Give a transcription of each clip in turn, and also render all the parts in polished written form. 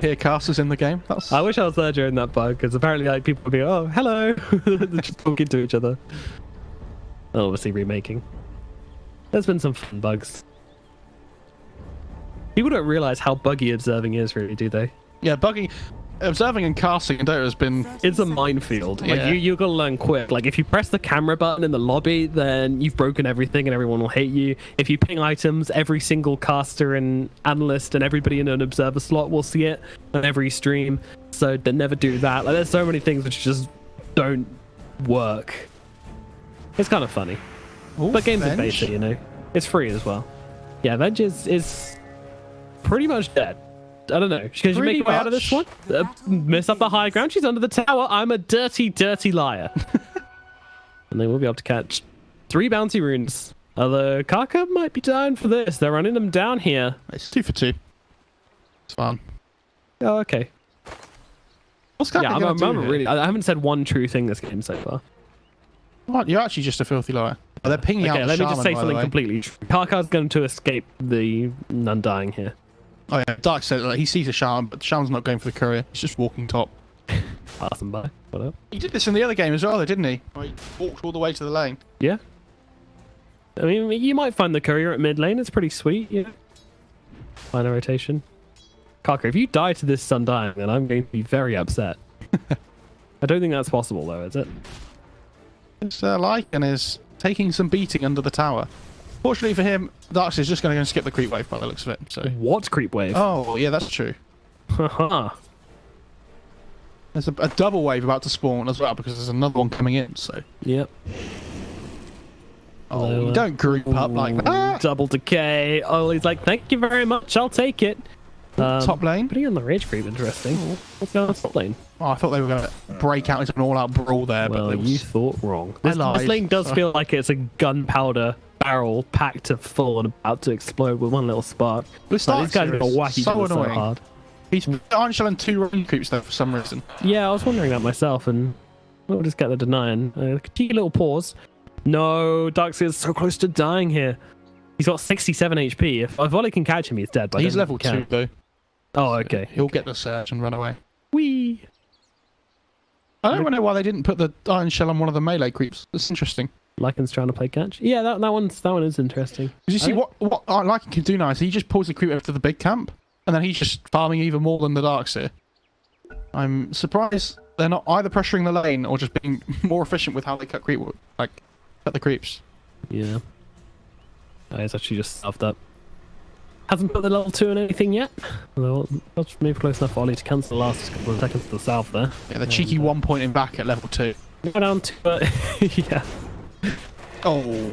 to hear casters in the game. That's... I wish I was there during that bug, because apparently like people would be, oh, hello, they're just talking to each other. And obviously remaking. There's been some fun bugs. People don't realize how buggy observing is, really, do they? Yeah, buggy. Observing and casting in Dota has been... It's a minefield. Like, Yeah. you gotta learn quick. Like, if you press the camera button in the lobby, then you've broken everything and everyone will hate you. If you ping items, every single caster and analyst and everybody in an observer slot will see it on every stream. So they never do that. Like, there's so many things which just don't work. It's kind of funny. Ooh, But games are Venge. basic, you know. It's free as well. Yeah, Venge is pretty much dead. I don't know. Because you Pretty make your way out of this one? much. Miss up the high ground. She's under the tower. I'm a dirty, dirty liar. And they will be able to catch 3 bounty runes. Although Kaka might be down for this. They're running them down here. It's 2 for 2. It's fun. Oh, okay. What's Kaka Yeah, gonna do here? really. I haven't said one true thing this game so far. What? You're actually just a filthy liar. Oh, they're pinging out Okay, the let me just shaman, say by the something way. completely true. Kaka's going to escape the Undying here. Oh yeah, Dark said like, he sees a shaman, but the shaman's not going for the courier. He's just walking top. Passing by. What up? He did this in the other game as well, though, didn't he? He walked all the way to the lane. Yeah. I mean, you might find the courier at mid lane. It's pretty sweet. Yeah. Minor rotation. Kaka, if you die to this Undying, then I'm going to be very upset. I don't think that's possible, though, is it? It's Lycan is taking some beating under the tower. Fortunately for him, Darkseid is just going to go and skip the creep wave by the looks of it. So. What creep wave? Oh, yeah, that's true. Haha. There's a double wave about to spawn as well because there's another one coming in. So. Yep. Oh, Lower. you don't group up like that. Double decay. Oh, he's like, thank you very much. I'll take it. Top lane. Putting on the rage creep, interesting. What's going on top lane? Oh, I thought they were going to break out into an all-out brawl there, Well, but it you was... thought wrong. I This lied. lane does feel like it's a gunpowder barrel packed to full and about to explode with one little spark. This Like, these guys Darkseid are is wacky so so annoying. hard. He's Iron Shell and 2 rain creeps though for some reason. Yeah, I was wondering that myself, and we'll just get the denying. Cheeky little pause. No, Darkseid is so close to dying here. He's got 67 HP. If Volley can catch him, he's dead. But I He's don't level think he 2 can. though. Oh, okay. He'll get the surge and run away. Whee! I don't know why they didn't put the Iron Shell on one of the melee creeps. That's interesting. Lycan's trying to play catch. Yeah, that one is interesting. Because you see, what Lycan can do now is he just pulls the creep over to the big camp, and then he's just farming even more than the Darkseid. I'm surprised they're not either pressuring the lane or just being more efficient with how they cut cut the creeps. Yeah. Oh, he's actually just stuffed up. Hasn't put the level 2 in anything yet. Well, I'll just move close enough for Ollie to cancel the last couple of seconds to the south there. Yeah, the cheeky 1 pointing back at level 2. Go down to yeah. Oh.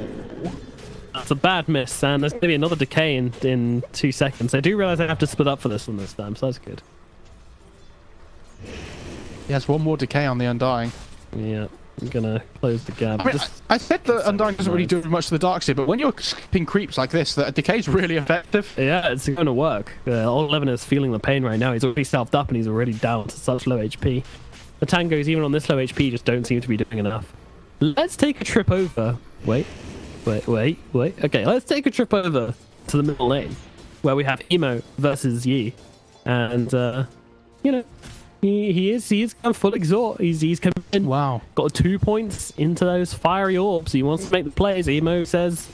That's a bad miss, and there's going to be another decay in 2 seconds. I do realise I have to split up for this one this time, so that's good. He has 1 more decay on the Undying. Yeah, I'm going to close the gap. I mean, I said the Undying doesn't really do much to the Darkseid, but when you're skipping creeps like this, the decay's really effective. Yeah, it's going to work. Old Eleven is feeling the pain right now. He's already selfed up and he's already down to such low HP. The tangos, even on this low HP, just don't seem to be doing enough. Let's take a trip over. Wait. Okay, let's take a trip over to the middle lane, where we have Emo versus Yi. And, you know, he is kind of full exhaust. He's coming in. Wow. Got 2 points into those fiery orbs. He wants to make the plays. Emo says,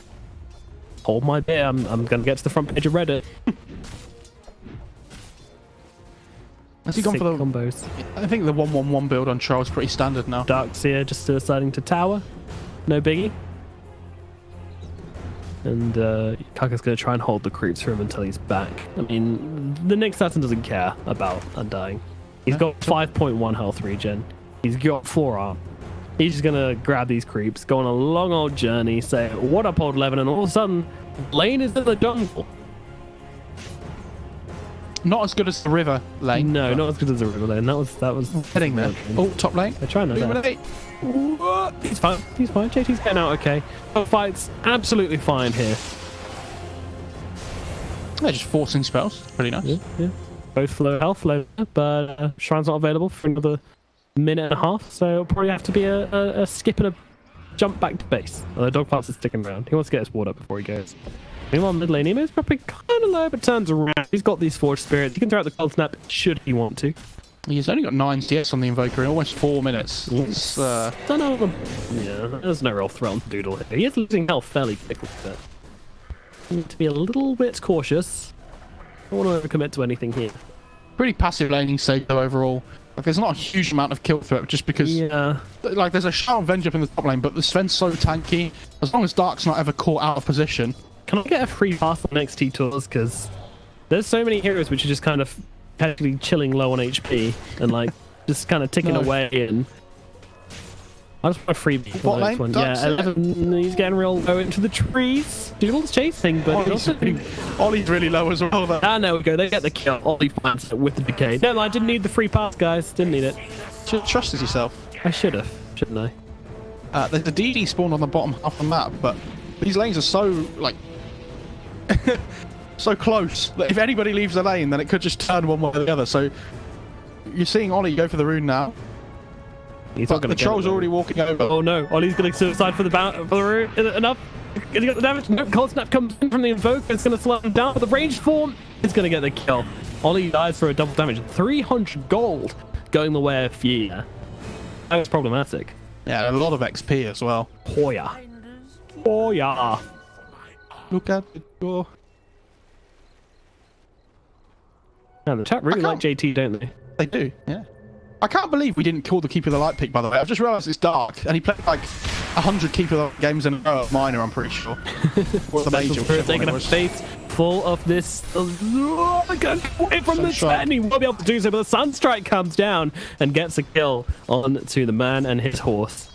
hold my beer. I'm going to get to the front page of Reddit. Has he gone Sick for the combos? I think the 1-1-1 build on Charles is pretty standard now. Darkseid just deciding to tower. No biggie. And Kaka's going to try and hold the creeps for him until he's back. I mean, the Nyx Assassin doesn't care about Undying. He's got 5.1 health regen. He's got 4 arm. He's just going to grab these creeps, go on a long old journey, say, what up, old 11? And all of a sudden, lane is in the jungle. Not as good as the river lane. No, not as good as the river lane. That was Heading there. Oh, top lane. They're trying to. Illuminate. He's fine. He's fine. JT's getting out okay. Fight's absolutely fine here. They're just forcing spells. Pretty nice. Yeah. Both flow health, low, but Shrine's not available for another minute and a half, so it'll probably have to be a skip and a jump back to base. Although Dogpass is sticking around. He wants to get his ward up before he goes. Meanwhile, mid lane, Emo's dropping kind of low, but turns around. He's got these Forge Spirits. He can throw out the Cold Snap should he want to. He's only got 9 CS on the Invoker in almost 4 minutes. It's, Don't know. Yeah, there's no real threat on Doodle here. He is losing health fairly quickly, but need to be a little bit cautious. I don't want to overcommit to anything here. pretty passive laning stage though overall. Like there's not a huge amount of kill threat just because like there's a Shout and Venge up in the top lane, but the Sven's so tanky. As long as Dark's not ever caught out of position. Can I get a free pass on XT tours? Because there's so many heroes which are just kind of casually chilling low on HP and like just kind of ticking away in. I just want a free beat for the next one. Yeah, 11, he's getting real low into the trees. Doodle's chasing, but Ollie's really low as well though. Ah, there we go. They get the kill. Ollie finds it with the decay. No, I didn't need the free pass, guys. Didn't need it. Should have trusted yourself. I should have, shouldn't I? There's a DD spawned on the bottom half of the map, but these lanes are so like so close that if anybody leaves the lane, then it could just turn one way or the other. So you're seeing Ollie go for the rune now. He's not gonna the troll's already walking over. Oh no, Ollie's going to suicide for the rune. Is it enough? Has he got the damage? No, Cold Snap comes in from the Invoker. It's going to slow him down, but the ranged form is going to get the kill. Ollie dies for a double damage. 300 gold going the way of Fear. That was problematic. Yeah, a lot of XP as well. Hoya. Hoya. Look at the door. Now, the chat really like JT, don't they? They do, yeah. I can't believe we didn't kill the Keeper of the Light pick, by the way. I've just realised it's dark, and he played like 100 Keeper of the Light games in a row at Minor, I'm pretty sure. Or the Major, taking a face full of this. Oh, I can't get away from this man. He won't be able to do so, but the Sunstrike comes down and gets a kill on to the man and his horse.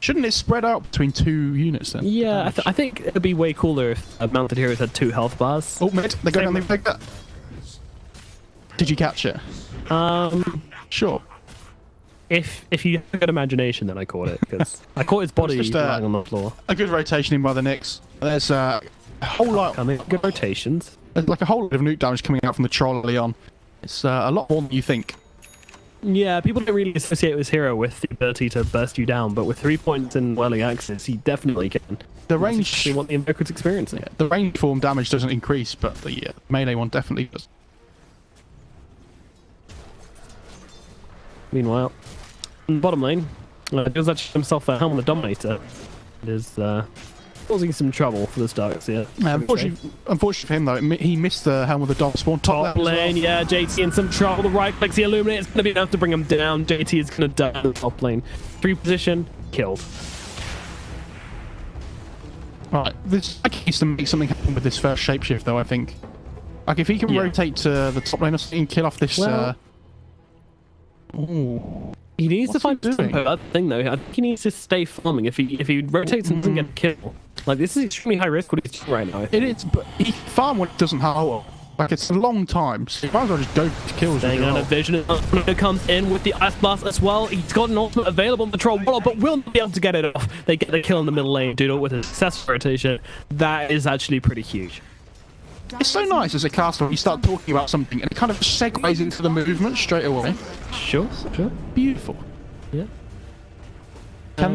Shouldn't it spread out between 2 units then? Yeah, I think it would be way cooler if mounted heroes had 2 health bars. Oh, mid, they're going on the Invoker. Did you catch it? Sure. If you have a good imagination, then I caught it because I caught his body lying on the floor. A good rotation in by the Nyx. There's a whole lot. Good rotations. There's like a whole lot of nuke damage coming out from the troll early on. It's a lot more than you think. Yeah, people don't really associate this hero with the ability to burst you down, but with 3 points in early access, he definitely can. The range, what the Invoker's experiencing. Yeah, the range form damage doesn't increase, but the melee one definitely does. Meanwhile, in the bottom lane, does actually himself a Helm of the Dominator. It is causing some trouble for the Starks here. Unfortunately for him though, he missed the Helm of the Dom spawn. Top lane, yeah, JT in some trouble. The right clicks the Illuminate. It's going to be enough to bring him down. JT is going to die in the top lane. 3 position, killed. Alright, this needs to make something happen with this first shapeshift though, I think. Like if he can rotate to the top lane or something and kill off this... Ooh. He needs to find that thing though. I think he needs to stay farming. If he rotates and doesn't get a kill, like this is extremely high risk what he's doing right now. It is, but he farm when it doesn't have ult. Like it's a long time, so you might as well just go for kills. Staying out of vision, comes in with the Ice Blast as well. He's got an ultimate available on the Troll Waller, but will not be able to get it off. They get the kill in the middle lane. Doodle with a successful rotation. That is actually pretty huge. It's so nice as a caster when you start talking about something and it kind of segues into the movement straight away. Sure. Beautiful. Yeah.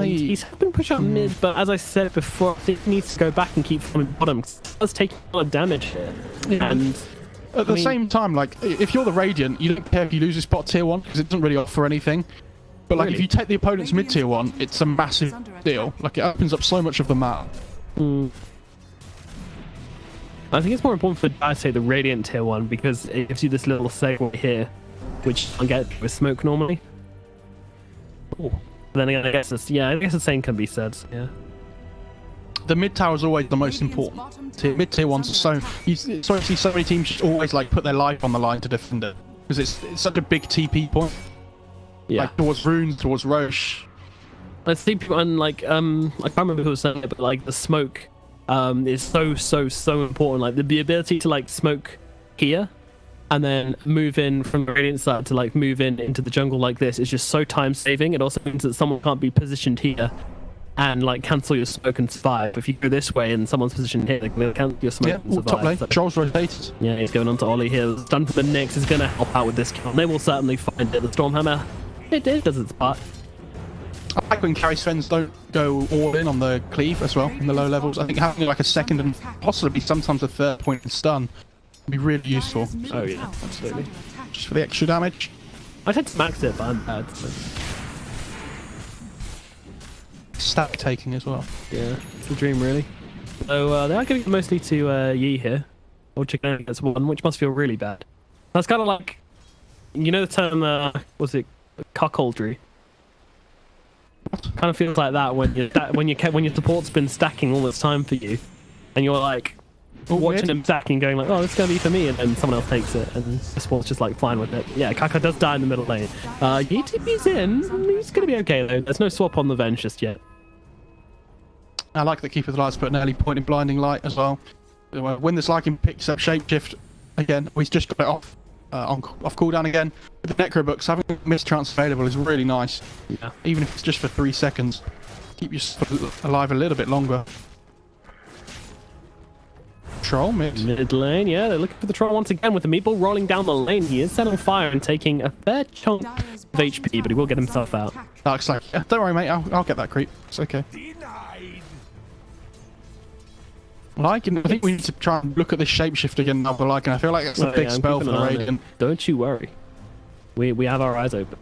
He's been pushed out mid, but as I said before, I think he needs to go back and keep farming bottom. That's taking a lot of damage here. Yeah. And at the same time, like if you're the Radiant, you don't care if you lose this spot tier 1 because it doesn't really offer anything. But like if you take the opponent's mid tier 1, it's a massive deal. Like it opens up so much of the map. I think it's more important for I say the Radiant tier 1 because it gives you this little segue here, which you can't get with smoke normally. Oh. Then again, I guess the same can be said. Yeah. The mid tower is always the most important. Mid tier 1s are you see so many teams just always like put their life on the line to defend it because it's such a big TP point. Yeah. Like towards Runes, towards Roche. I see people and like I can't remember who was saying it, but like the smoke is so important. Like the ability to like smoke here and then move in from the Radiant side to like move in into the jungle like this is just so time saving. It also means that someone can't be positioned here and like cancel your smoke and survive. If you go this way and someone's positioned here, they can cancel your smoke and survive. Top lane. Charles rotated. Yeah, he's going on to Ollie here. Stun for the Nyx is going to help out with this kill. They will certainly find it. The Stormhammer, it does its part. I like when carry Svens don't go all in on the cleave as well in the low levels. I think having like a second and possibly sometimes a third point in stun would be really useful. Oh yeah, absolutely. Just for the extra damage. I tend to max it, but I'm bad. So. Stack taking as well. Yeah, it's a dream really. So they are giving it mostly to Yi here. Or Chicken only gets one, which must feel really bad. That's kind of like, you know the term, was it cuckoldry? Kind of feels like that when your support's been stacking all this time for you, and you're like watching him stacking, going like, oh, this is gonna be for me, and then someone else takes it, and the support's just like fine with it. Yeah, Kaka does die in the middle lane. Yi TP's in. He's gonna be okay though. There's no swap on the Venge just yet. I like that Keeper of the Light's put an early point in Blinding Light as well. When this Lycan picks up Shapeshift again, he's just got it off off cooldown again. With the Necro Books, having Mistrance available is really nice. Yeah. Even if it's just for 3 seconds. Keep you alive a little bit longer. Troll mid lane, yeah, they're looking for the troll once again with the meatball rolling down the lane. He is set on fire and taking a fair chunk of HP, but he will get himself out. Dark's like, yeah, don't worry, mate, I'll get that creep. It's okay. I think we need to try and look at this shapeshift again now, but I feel like it's a big spell for the Radiant. Don't you worry. We have our eyes open.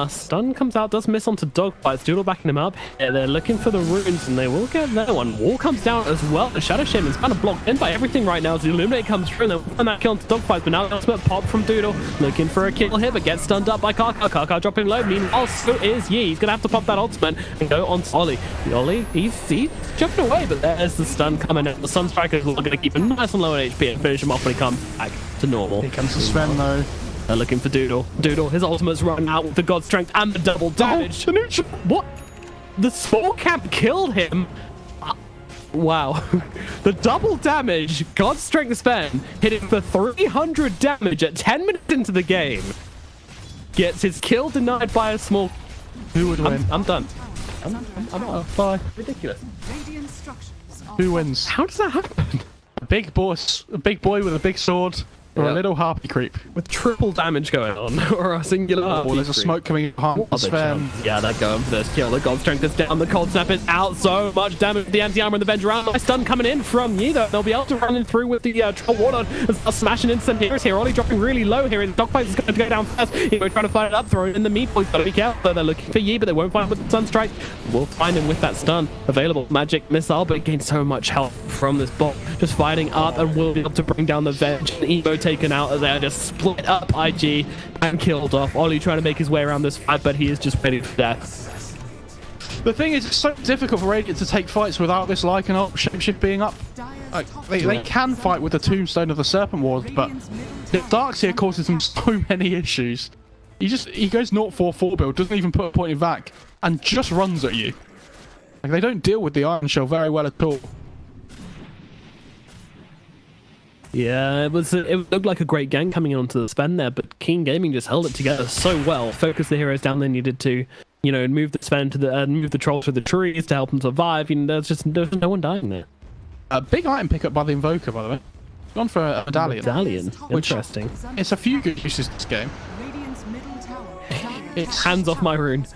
Stun comes out, does miss onto Dogfights. Doodle backing him up. Yeah, they're looking for the runes, and they will get that one. Wall comes down as well. The Shadow Shaman's kind of blocked in by everything right now. As the Illuminate comes through, and they'll find that kill onto Dogfights, but now the ultimate pop from Doodle. Looking for a kill here, but gets stunned up by Kaka. Kaka dropping low. Meanwhile, so is Yi. He's going to have to pop that ultimate and go on to Ollie. The Ollie, he's jumping away, but there's the stun coming in. The Sunstriker is going to keep him nice and low on HP and finish him off when he comes back to normal. Here comes the Sven, though. They're looking for Doodle. Doodle, his ultimate's running out with the God Strength and the double damage. What? The Spore Camp killed him? Wow. The double damage, God Strength Sven, hit him for 300 damage at 10 minutes into the game. Gets his kill denied by a small... Who would win? I'm done. I'm out. Bye. Ridiculous. Who wins? How does that happen? A big boy with a big sword. Or a little harpy creep. With triple damage going on, or a singular harpy there's a smoke coming behind Sven. Yeah, they're going for this kill. The God Strength is down, the Cold Snap is out. So much damage. The anti-armor and the Venge around. Nice stun coming in from Yi, though. They'll be able to run in through with the Troll Warlord. Smashing instantaneous here. Ollie dropping really low here. His Dogfight is going to go down first. He's trying to fight it up, throwing in the meat. He's got to be careful. They're looking for Yi, but they won't find him with the Sunstrike. We'll find him with that stun. Available magic missile, but it gains so much health from this bot. Just fighting up, and will be able to bring down the Venge. Evo taken out as they just split up IG and killed off. Ollie trying to make his way around this fight, but he is just ready for death. The thing is, it's so difficult for Radiant to take fights without this Lycan up, Shapeshift being up. Like, they can fight with the Tombstone of the Serpent Ward, but the Darkseer causes them so many issues. He goes 0-4-4 build, doesn't even put a point in vac, and just runs at you. Like, they don't deal with the Iron Shell very well at all. Yeah, it looked like a great gang coming in onto the Sven there, but Keen Gaming just held it together so well. Focused the heroes down they needed to, move the Sven to the move the troll to the trees to help them survive. There's no one dying there. A big item pickup by the Invoker, by the way. Gone for a medallion. Interesting. It's a few good uses this game. It's hands off my rune.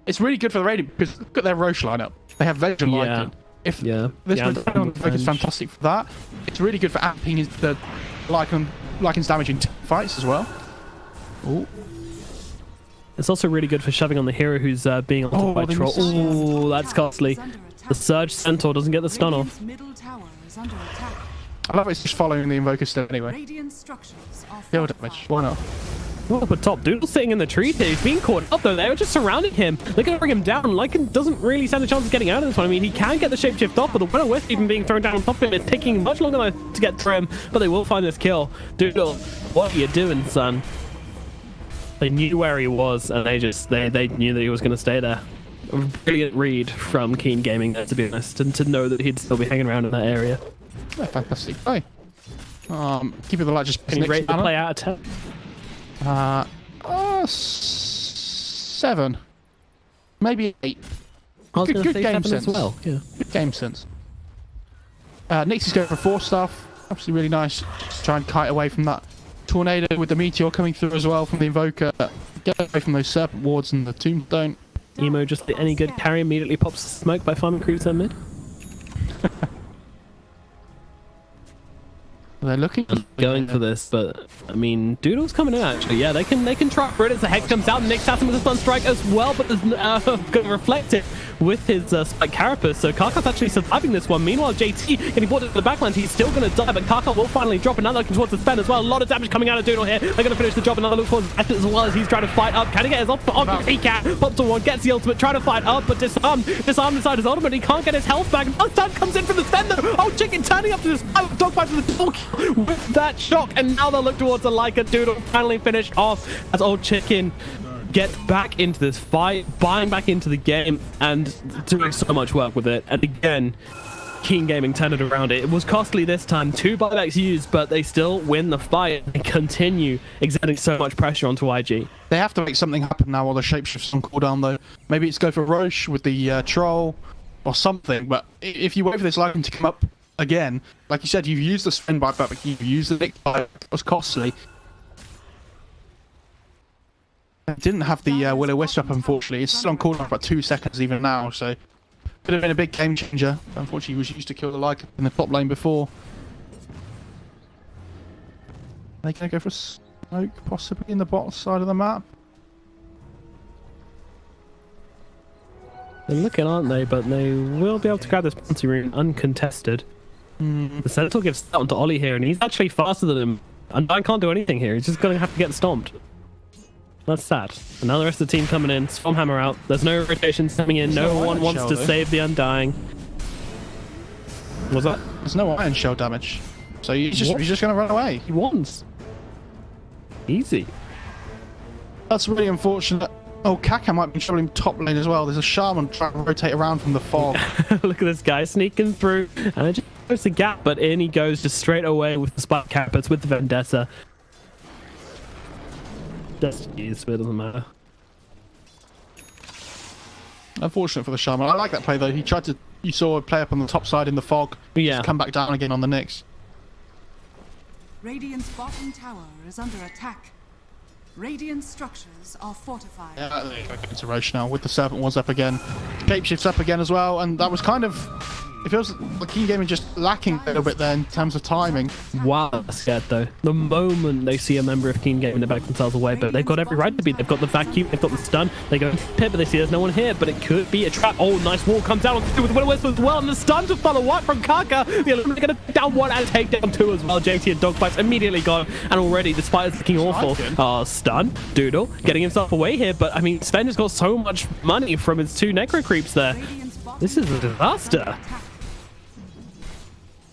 It's really good for the Radiant because look at their Roche lineup. They have Venge and Lycan. This medallion is fantastic for that. It's really good for amping the Lycan's damage in fights as well. Ooh. It's also really good for shoving on the hero who's being on by troll. Ooh, that's costly. The Surge Centaur doesn't get the stun off. I love it's just following the Invoker still anyway. Kill damage, why not? Oh, but top Doodle's sitting in the tree here. He's being caught up though. They were just surrounding him. They're going to bring him down. Lycan doesn't really stand a chance of getting out of this one. I mean, he can get the shapeshift off, but the Will-O-Wisp even being thrown down on top of him is taking much longer to get through him, but they will find this kill. Doodle, what are you doing, son? They knew where he was, and they knew that he was going to stay there. A brilliant read from Keen Gaming there, to be honest, and to know that he'd still be hanging around in that area. Yeah, fantastic play. Keep it the light. Just can you rate the play out of 10? 7, maybe 8. Good game sense. As well. Yeah. Good game sense. Nix is going for 4 stuff. Obviously, really nice. Just try and kite away from that tornado with the meteor coming through as well from the Invoker. Get away from those Serpent Wards and the Tombstone. Emo, just like any good carry, immediately pops the smoke by farming creeps in mid. They're looking Going for this, but I mean, Doodle's coming in actually. Yeah, they can try for it as the Hex comes out. Nick Sassam with a stun strike as well, but there's going to reflect it with his spike carapace. So Karka's actually surviving this one. Meanwhile, JT getting brought into the backline. He's still going to die, but Karka will finally drop. Another looking towards the spend as well. A lot of damage coming out of Doodle here. They're going to finish the job. Another look towards Effort as well as he's trying to fight up. Can he get his ultimate on? He can. Pops to one, gets the ultimate, trying to fight up, but disarmed inside his ultimate. He can't get his health back. Another stun comes in from the spend though. Oh, Chicken turning up to this dog fight to the dog with that shock, and now they'll look towards the Leica. Doodle finally finished off as Old Chicken gets back into this fight, buying back into the game and doing so much work with it. And again, Keen Gaming turned it around. It was costly this time, 2 buybacks used, but they still win the fight and continue exerting so much pressure onto IG. They have to make something happen now while the shapeshift's on cooldown though. Maybe it's go for Roche with the troll or something, but if you wait for this Lycan to come up again, like you said, you've used the spin buyback, but you've used the Nick buyback. It was costly. It didn't have the Will-O-Wisp up, unfortunately. It's still on cooldown for about 2 seconds even now, so could have been a big game changer. Unfortunately, he was used to kill the Lycan in the top lane before. Are they going to go for smoke, possibly in the bottom side of the map? They're looking, aren't they? But they will be able to grab this bounty rune uncontested. The Sentinel gives that onto Ollie here, and he's actually faster than him. And I can't do anything here. He's just going to have to get stomped. That's sad. And now the rest of the team coming in. Stormhammer out. There's no rotations coming in. No one wants to save the Undying. What's that? There's no iron shell damage. So he's just going to run away. He wants. Easy. That's really unfortunate. Oh, Kaka might be troubling top lane as well. There's a Shaman trying to rotate around from the fog. Look at this guy sneaking through. And it just goes the gap, but in he goes just straight away with the spike carapace, with the Vendetta. Just use, but it doesn't matter. Unfortunate for the Shaman. I like that play though. He tried to. You saw a play up on the top side in the fog. Yeah. Just come back down again on the Nyx. Radiant's bottom tower is under attack. Radiant structures are fortified. Yeah, there you go. Into Roche now with the Serpent was up again. Shapeshift's up again as well, and that was kind of. It feels like Keen Gaming just lacking a little bit there in terms of timing. Wow, that's scared though. The moment they see a member of Keen Gaming, they back themselves away, but they've got every right to be. They've got the vacuum, they've got the stun, they go pit, but they see there's no one here, but it could be a trap. Oh, nice wall comes down with Will-O-Wisp as well, and the stun to follow up from Kaka. The Illuminate going to down 1 and take down 2 as well. JT and Dogfights immediately gone, and already the Spider's looking awful. Stun, Doodle, getting himself away here, but I mean, Sven has got so much money from his 2 Necro Creeps there. This is a disaster.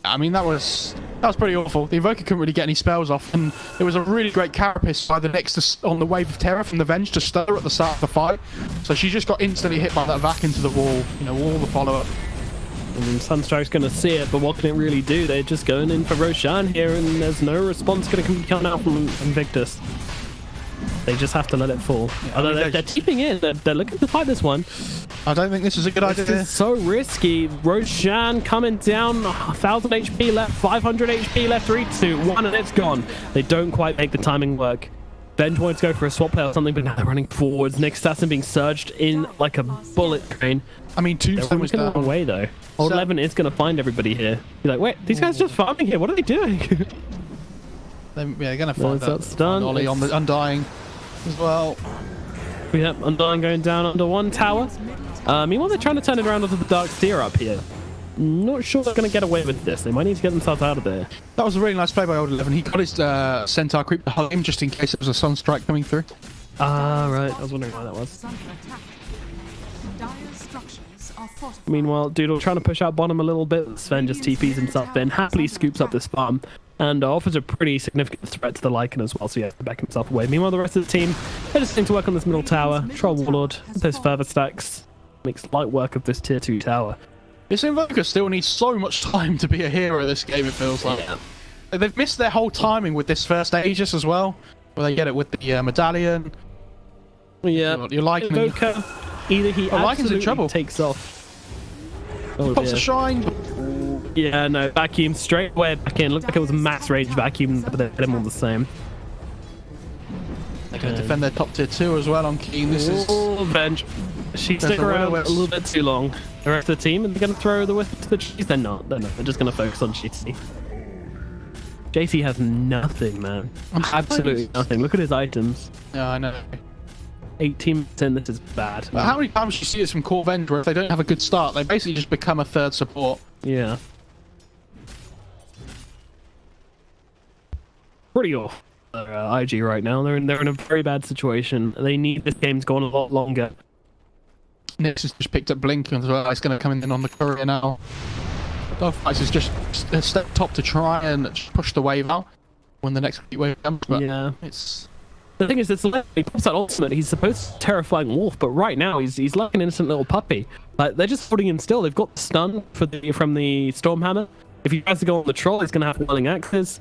I mean, that was pretty awful. The Invoker couldn't really get any spells off, and there was a really great carapace by the Nyx on the Wave of Terror from the Venge to stir at the start of the fight. So she just got instantly hit by that vac into the wall, you know, all the follow-up. And Sunstrike's going to see it, but what can it really do? They're just going in for Roshan here, and there's no response going to come out from Invictus. They just have to let it fall. Yeah, although they're keeping in, they're looking to fight this one. I don't think this is a good idea. This is so risky. Roshan coming down, 1000 HP left, 500 HP left, 3, 2, 1, and it's gone. They don't quite make the timing work. Venge wanted to go for a swap play or something, but now they're running forwards. Nick Assassin being surged in like a bullet train. I mean, Tombstone was down. Away though. Old 11 is going to find everybody here. You're like, wait, these guys are just farming here. What are they doing? They're going to find that stun. Ollie on the Undying as well. Yep, Undying going down under 1 tower. Meanwhile, they're trying to turn it around onto the Dark Steer up here. Not sure they're going to get away with this. They might need to get themselves out of there. That was a really nice play by Old 11. He got his Centaur creep to hug him just in case it was a Sunstrike coming through. Right. I was wondering why that was. Meanwhile, Doodle trying to push out bottom a little bit. Sven just TPs himself in, happily scoops up this farm, and offers a pretty significant threat to the Lycan as well, so yeah, back himself away. Meanwhile, the rest of the team, they're just going to work on this middle tower. Troll Warlord, those further stacks, makes light work of this tier 2 tower. This Invoker still needs so much time to be a hero this game, it feels like. Yeah. They've missed their whole timing with this first Aegis as well, where they get it with the medallion. Yeah, you're liking Invoker, either he absolutely takes off. Oh, pops a shrine. Yeah, no, vacuum straight away back in. Looked like it was a max range vacuum, but they hit him all the same. They're going to defend their top tier 2 as well on Keen. This is Venge. She There's stuck the around a Will-O-Wisp. little bit too long. The rest of the team, and they're going to throw the wisp to the cheese. They're not. They're just going to focus on JC. JC has nothing, man. Absolutely nothing. Look at his items. Yeah, I know. 18 in, this is bad. But how many times do you see this from core Venge where if they don't have a good start, they basically just become a third support? Yeah. Pretty off. IG right now. They're in a very bad situation. They need this game to go on a lot longer. Nix has just picked up Blink as well. He's going to come in on the courier now. Dogfights is just a step top to try and just push the wave out when the next wave comes. But Yeah. it's The thing is, he pops that ultimate. He's supposed to be a terrifying wolf, but right now he's like an innocent little puppy. Like they're just holding him still. They've got the stun from the Stormhammer. If he tries to go on the troll, he's going to have whirling axes.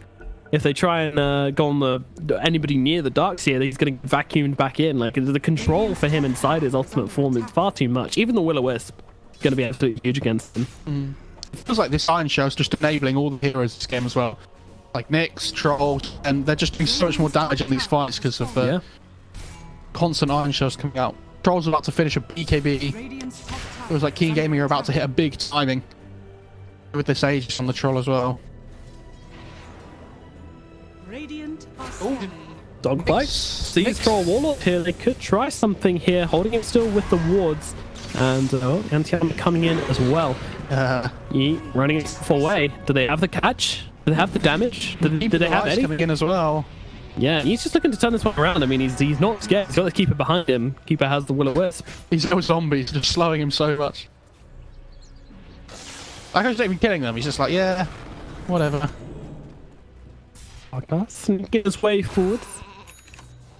If they try and go on anybody near the Darkseer, he's going to get vacuumed back in. Like the control for him inside his ultimate form is far too much. Even the Will-O-Wisp is going to be absolutely huge against him. It feels like this Iron Shell's just enabling all the heroes in this game as well. Like Nyx, Trolls, and they're just doing so much more damage in these fights because of the constant Iron Shells coming out. Trolls are about to finish a BKB. Radiant's top tower It was like Keen Gaming are about to hit a big timing with this Aegis on the Troll as well. Radiant are scanning. Dogfight. Sees Troll Warlord here. They could try something here, holding it still with the wards. And anti-armor coming in as well. Running it full way. Do they have the catch? Do they have the damage? Do they have any? Coming in as well. Yeah, he's just looking to turn this one around. I mean, he's not scared. He's got the Keeper behind him. Keeper has the Will-O-Wisp. He's no zombies, just slowing him so much. Like, he's not even killing them. He's just like, yeah, whatever. Sneaking his way forwards.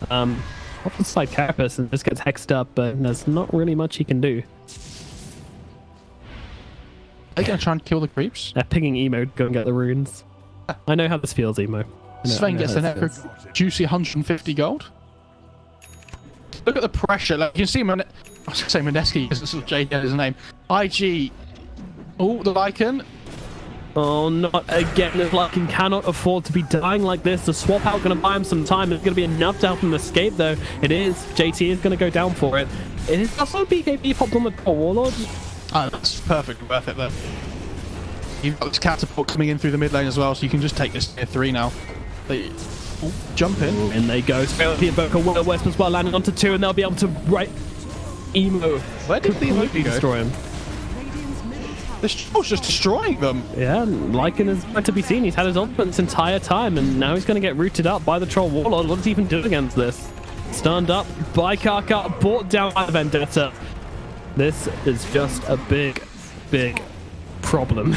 Off the side carapace and just gets hexed up, but there's not really much he can do. Are they going to try and kill the creeps? They're pinging Emo to go and get the runes. I know how this feels, Emo. Sven gets the net for juicy 150 gold. Look at the pressure. Like, you can see I was going to say Mineski because this is JD his name. IG. Oh, the Lycan. Oh, not again. If Larkin cannot afford to be dying like this. The swap out going to buy him some time. It's going to be enough to help him escape, though. It is. JT is going to go down for it. It is also BKB popped on the Warlord. Oh, that's perfectly worth it, though. You've got this catapult coming in through the mid lane as well, so you can just take this tier 3 now. They jump in. And they go. Straight the Invoker Will-O-Wisp as well, landing onto 2, and they'll be able to Emo. Where did the Invoker go? Destroy him. Radiant's middle tower. This troll's just destroying them. Yeah, Lycan is meant to be seen. He's had his ultimate this entire time, and now he's going to get rooted up by the Troll Warlord. What does he even do against this? Stunned up by Kaka, brought down by the Vendetta. This is just a big, big problem.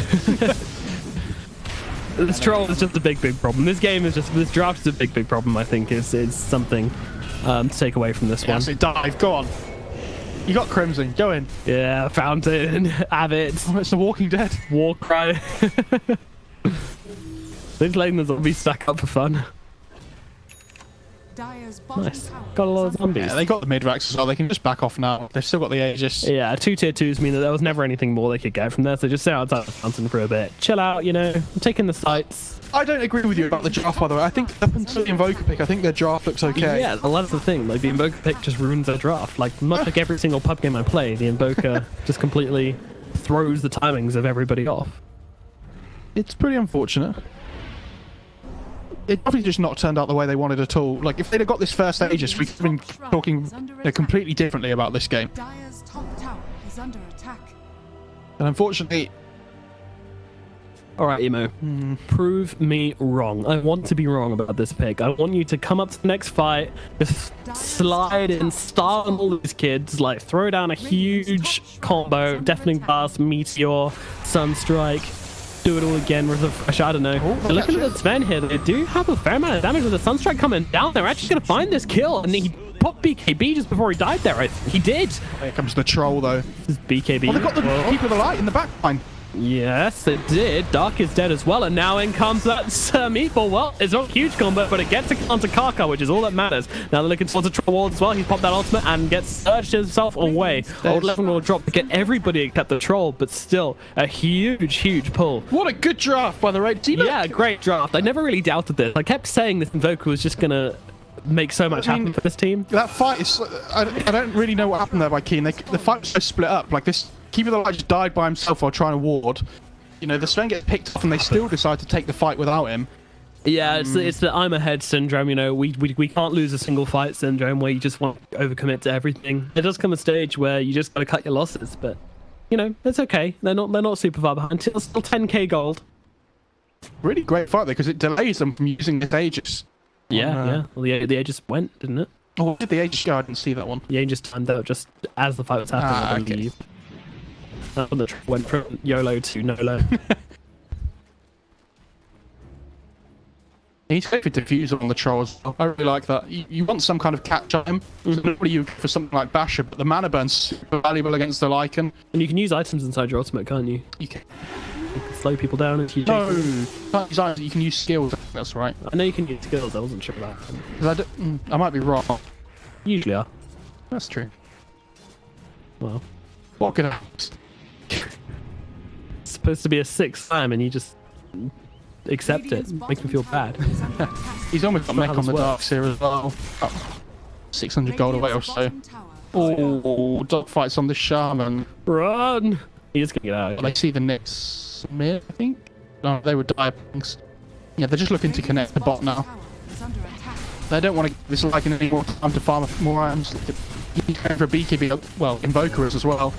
This troll is just a big, big problem. This game is just, this draft is a big, big problem, I think, is something to take away from this one. Yes, dive, go on. You got Crimson, go in. Yeah, Fountain, have it. Oh, it's The Walking Dead. War cry. They've letting the zombies stack up for fun. Dire's bottom Nice. tower Got a lot of is under zombies. Yeah, they got the mid-racks as well. They can just back off now. They've still got the Aegis. Yeah, 2 tier 2s mean that there was never anything more they could get from there, so just sit outside the fountain for a bit. Chill out, you know, taking the sights. I don't agree with you about the draft, by the way. I think up until the Invoker pick, I think their draft looks okay. Yeah, well, that's the thing. Like, the Invoker pick just ruins their draft. Like, much like every single pub game I play, the Invoker just completely throws the timings of everybody off. It's pretty unfortunate. It probably just not turned out the way they wanted at all. Like, if they'd have got this first Aegis, we could have been talking completely differently about this game. Dire's top tower is under attack. And unfortunately, Alright, Emo. Prove me wrong. I want to be wrong about this pick. I want you to come up to the next fight, just slide and stun all these kids, like throw down a huge combo, Deafening Blast, Meteor, Sunstrike, do it all again with a fresh, I don't know. They're looking at the Sven here. They do have a fair amount of damage with the Sunstrike coming down. They're actually going to find this kill, and he popped BKB just before he died there. He did. here comes the troll, though. This is BKB. Oh, they got the Keeper of the Light in the back line. Yes, it did. Dark is dead as well, and now in comes that Meatball. Well, it's not a huge combo, but it gets a counter Kaka, which is all that matters. Now they're looking towards the Troll Ward as well. He's popped that ultimate and gets surged himself away. Old Level will drop to get everybody except the Troll, but still a huge, huge pull. What a good draft, by the way. Yeah, great draft. I never really doubted this. I kept saying this Invoker was just going to make so much happen for this team. That fight is... I don't really know what happened there by Keen. The fight was so split up. Like, this Keeper of the Light just died by himself while trying to ward. You know, the Sven gets picked off and they still decide to take the fight without him. Yeah, it's the I'm ahead syndrome. You know, we can't lose a single fight syndrome where you just want to overcommit to everything. There does come a stage where you just got to cut your losses, but you know, it's okay. They're not super far behind. Still 10k gold. Really great fight there because it delays them from using the Aegis. Yeah. Well, the Aegis went, didn't it? Oh, did the Aegis go? I didn't see that one. The Aegis timed out just as the fight was happening. I believe. That's when the went from YOLO to NOLO. He's going for diffuser on the troll as well. I really like that. You want some kind of catch on him. So normally you for something like Basher, but the mana burn's super valuable against the Lycan. And you can use items inside your ultimate, can't you? You can. You can slow people down if you No, can't use items, you can use skills. That's right. I know you can use skills. I wasn't sure about that. Because I might be wrong. Usually are. That's true. Well, What could I... it's supposed to be a 6 slam and you just accept it. Make me feel bad. He's almost got Not mech how on the this darks here as well. Oh, 600 gold away or so. Oh, dogfights on the Shaman. Run! He's gonna get out. Well, they see the next mid, I think. No, they were divings. Yeah, they're just looking to connect the bot now. They don't want to give this Lycan any more time to farm more items. He's going for a BKB, well, Invoker is as well.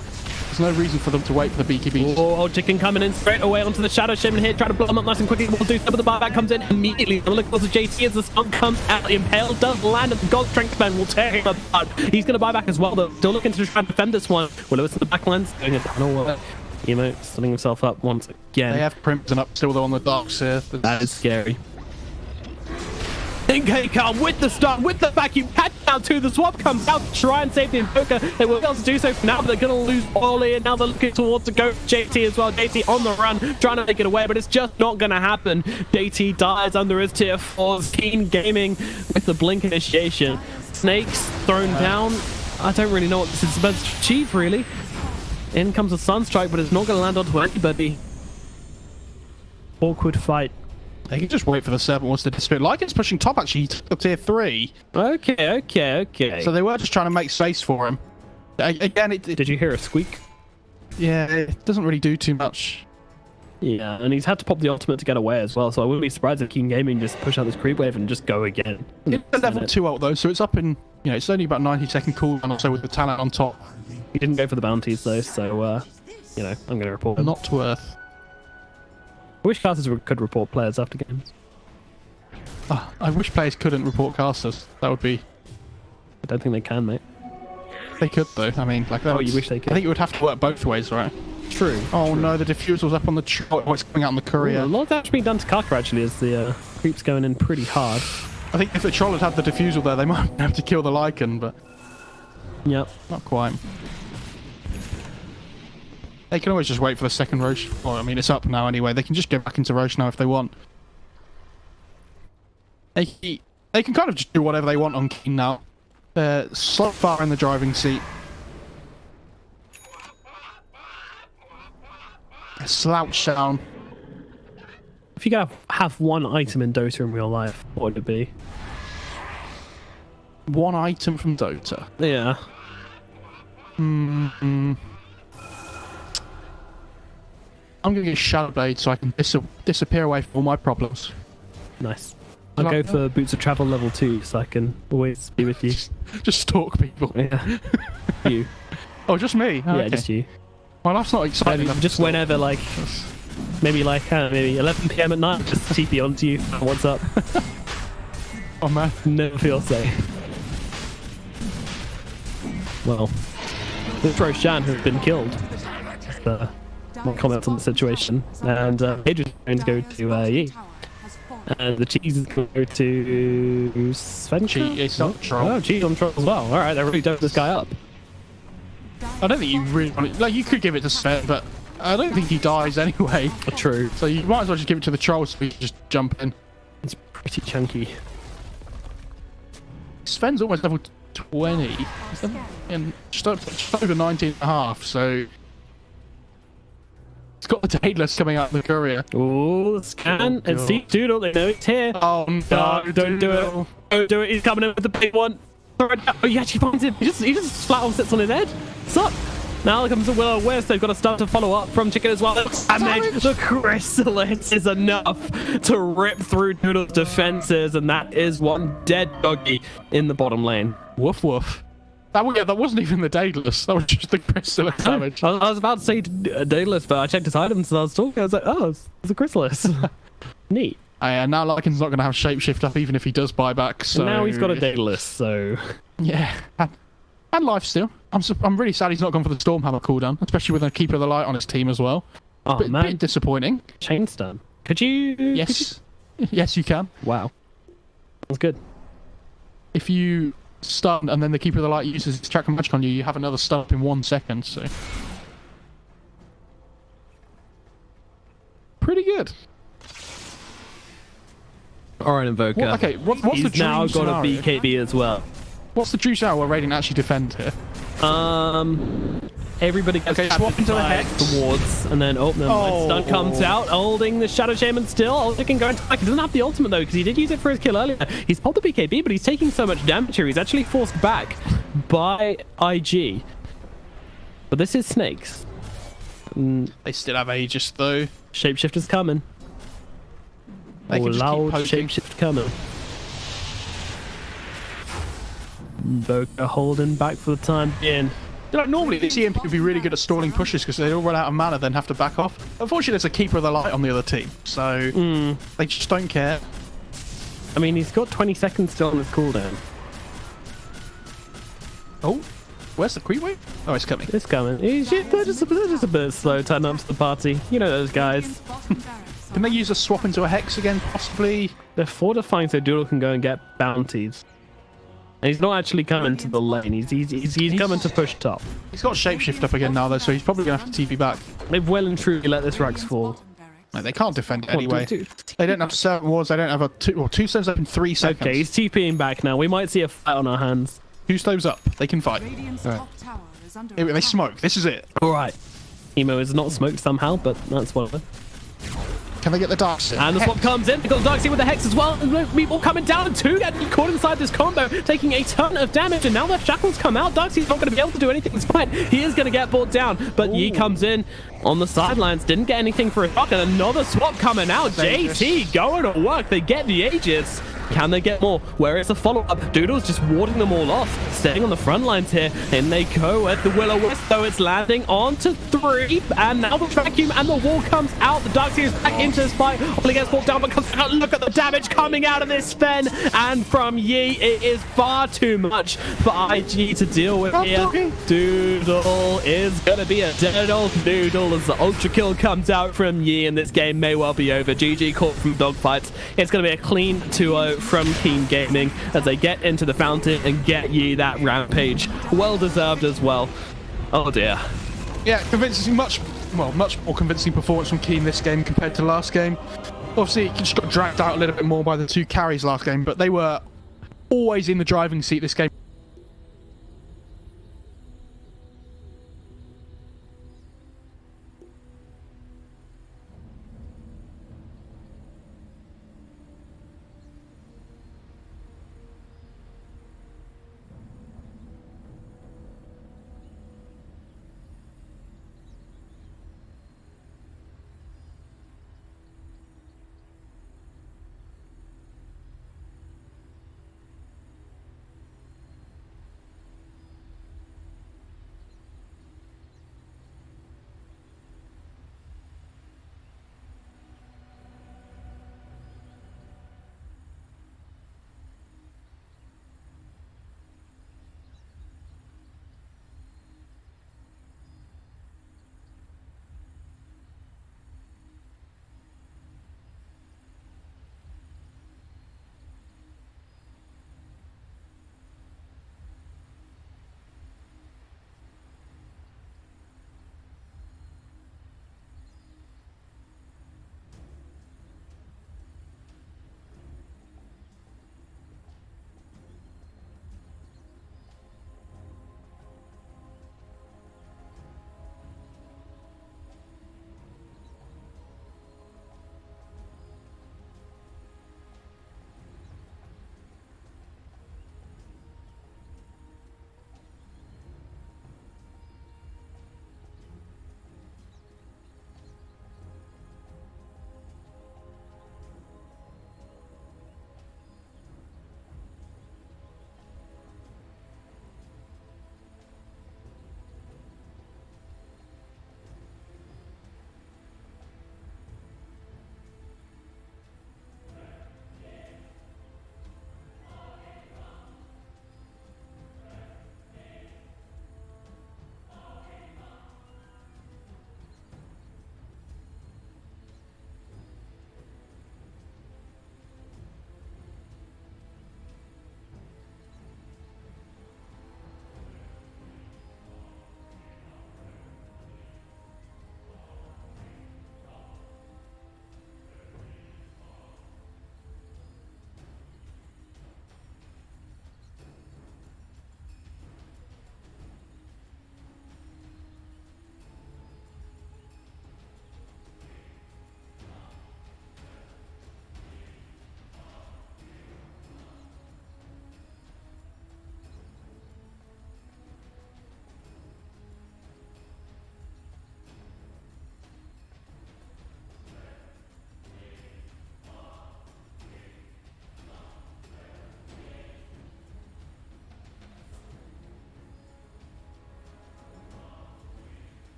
There's no reason for them to wait for the BKB. Oh, Chicken coming in straight away onto the Shadow Shaman here, trying to blow him up nice and quickly. We'll do some of the buyback comes in immediately. I'm looking towards the JT as the stun comes out. The Impale does land, and the God Strength Man will tear him apart. He's going to buy back as well, though. Still looking to try and defend this one. Willow in the backlines, doing it down all Emo stunning himself up once again. They have Crimson up still though on the darks here. That is scary. Inkcom with the stun, with the vacuum, catch down to the swap comes out to try and save the Invoker. They will be able to do so for now, but they're going to lose all here. Now they're looking towards the go JT as well. JT on the run, trying to make it away, but it's just not going to happen. JT dies under his tier 4s. Keen Gaming with the blink initiation. Snakes thrown down. I don't really know what this is supposed to achieve, really. In comes a Sunstrike, but it's not going to land onto anybody. Awkward fight. They can just wait for the 7 wants to disappear. Lycan's pushing top actually to tier 3. Okay. So they were just trying to make space for him. Again, Did you hear a squeak? Yeah, it doesn't really do too much. Yeah, and he's had to pop the ultimate to get away as well, so I wouldn't be surprised if Keen Gaming just push out this creep wave and just go again. It's a level 2 ult though, so it's up in, you know, it's only about 90-second cooldown or so with the talent on top. He didn't go for the bounties though, so, you know, I'm going to report him. Not worth. I wish casters could report players after games. Oh, I wish players couldn't report casters. That would be... I don't think they can, mate. They could though, I mean, like that. Oh, you wish they could? I think it would have to work both ways, right? True. Oh no, the diffuser's up on the... Oh, it's coming out on the courier. Ooh, a lot of damage being done to Kaka actually as the creep's going in pretty hard. I think if the troll had had the diffusal there, they might have to kill the Lycan, but... Yep. Not quite. They can always just wait for the second Roche. Well, I mean, it's up now anyway. They can just go back into Roche now if they want. They can kind of just do whatever they want on Keen now. They're so far in the driving seat. A slouch down. If you could have one item in Dota in real life, what would it be? One item from Dota. Yeah. I'm going to get Shadow Blade so I can disappear away from all my problems. Nice. I'll go for Boots of Travel level 2 so I can always be with you. Just stalk people. Yeah. You. Oh, just me? Oh, Yeah, okay. just you. My life's not exciting enough. Just whenever, like, maybe 11 PM at night, just TP onto you. What's up? Oh man. Never feel safe. Well, this Roshan has been killed. More comments on the situation. And Adrian's going to go to Yi. And the cheese is going to go to Sven. Cheese on troll. Oh, cheese on troll as well. Alright, they're really dope this guy up. I don't think you really want it. Like, you could give it to Sven, but I don't think he dies anyway. True. So you might as well just give it to the troll so we can just jump in. It's pretty chunky. Sven's almost level 20. And just over 19 and a half, so... It's got the Daedalus coming out of the courier. Oh, scan and see Doodle. They know it's here. Oh no, don't do it. Don't do it. He's coming in with the big one. Oh, he actually finds him. He just flat on sits on his head. Sup? Now comes the Will-O-Wisp. They've got to start to follow up from Chicken as well. Damage. The Chrysalis is enough to rip through Doodle's defenses, and that is one dead doggy in the bottom lane. Woof woof. That wasn't even the Daedalus. That was just the Chrysalis damage. I was about to say Daedalus, but I checked his items and I was talking. I was like, oh, it's a Chrysalis. Neat. And now Lycan's not going to have shapeshift up even if he does buy back. So and now he's got a Daedalus, so yeah. And lifesteal. I'm really sad he's not gone for the Stormhammer cooldown, especially with a Keeper of the Light on his team as well. Oh man, bit disappointing. Chainstun. Could you? Yes, yes, you can. Wow, that's good. If you stun and then the Keeper of the Light uses its track and magic on you, you have another stun up in 1 second. So pretty good. All right, Invoker. Okay, what's the He's dream now got a scenario? BKB as well. What's the dream scenario where Radiant actually defend here? Everybody gets swap into a Hex. towards, and then no, stun comes out, holding the Shadow Shaman still. Ulti can go into attack. He doesn't have the ultimate though, because he did use it for his kill earlier. He's popped the BKB, but he's taking so much damage here. He's actually forced back by IG. But this is Snakes. They still have Aegis though. Shapeshifter's coming. They can just keep Loud poking. shapeshift coming. Invoker holding back for the time being. Normally the CMP would be really good at stalling pushes because they all run out of mana, then have to back off. Unfortunately, there's a Keeper of the Light on the other team, so they just don't care. I mean, he's got 20 seconds still on his cooldown. Oh, where's the creep wave? Oh, it's coming. It's coming. They're just a bit slow, turn up to the party. You know those guys. Radiant's bottom barracks are Can they use a swap into a Hex again, possibly? They're fortifying so Doodle can go and get bounties. And he's not actually coming to the lane. He's coming to push top. He's got shapeshift up again now, though, so he's probably going to have to TP back. They've well and truly let this Rux fall. bottom barracks. No, they can't defend it Come on, anyway. dude. They don't have 7 wards, they don't have a 2 stoves up in 3 seconds. Okay, he's TPing back now. We might see a fight on our hands. 2 stoves up, they can fight. Radiant's Right. top tower is under They attack. smoke, this is it. All right. Emo is not smoked somehow, but that's whatever. Can they get the Darkseid? And the swap comes in. They've got the Darkseid with the Hex as well. Meatball coming down too. Getting caught inside this combo, taking a ton of damage. And now the Shackles come out. Darkseid's not going to be able to do anything. It's fine. He is going to get brought down. But Yi comes in on the sidelines. Didn't get anything for his rock. And another swap coming out. JT going to work. They get the Aegis. Can they get more? Where is the follow-up? Doodle's just warding them all off. Staying on the front lines here. In they go at the Will-O-Wisp, though. It's landing onto 3. And now the vacuum and the wall comes out. The Darkseid is back into this fight. Only gets brought down, but comes out. Look at the damage coming out of this Sven. And from Yi, it is far too much for IG to deal with here. Doodle is going to be a dead old noodle as the ultra kill comes out from Yi. And this game may well be over. GG caught from dogfights. It's going to be a clean 2-0 from Keen Gaming as they get into the fountain and get Yi that rampage. Well deserved as well. Oh dear. Yeah, convincing, much more convincing performance from Keen this game compared to last game. Obviously, it just got dragged out a little bit more by the 2 carries last game, but they were always in the driving seat this game.